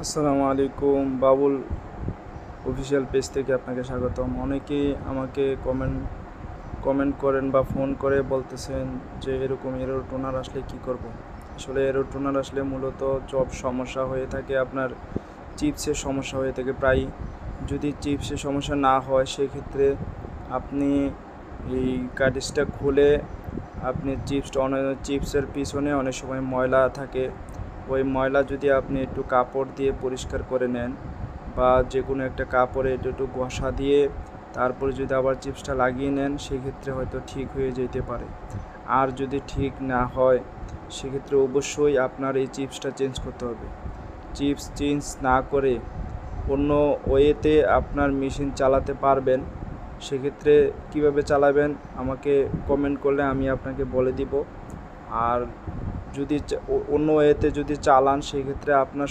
আসসালামু আলাইকুম, Babul official page থেকে আপনাকে স্বাগতম। অনেকেই আমাকে কমেন্ট করেন বা ফোন করে বলতেছেন যে এরকম এরর টোনার আসলে কি করব। আসলে এরর টোনার আসলে মূলত জব সমস্যা হয়ে থাকে, আপনার চিপসের সমস্যা হয়ে থাকে প্রায়। যদি চিপসের সমস্যা না হয় সেক্ষেত্রে আপনি এই কার্ট্রিজটা খুলে আপনি চিপসের পিছনে অনেক সময় ময়লা থাকে, ওই ময়লা যদি আপনি একটু কাপড় দিয়ে পরিষ্কার করে নেন বা যে কোনো একটা কাপড়ে একটু ঘষা দিয়ে তারপরে যদি আবার চিপসটা লাগিয়ে নেন সেক্ষেত্রে হয়তো ঠিক হয়ে যেতে পারে। আর যদি ঠিক না হয় সেক্ষেত্রে অবশ্যই আপনার এই চিপসটা চেঞ্জ করতে হবে। চিপস চেঞ্জ না করে অন্য ওয়েতে আপনার মেশিন চালাতে পারবেন। সেক্ষেত্রে কিভাবে চালাবেন আমাকে কমেন্ট করলে আমি আপনাকে বলে দিব। আর যদি অন্য ওয়েতে যদি চালান সেক্ষেত্রে আপনার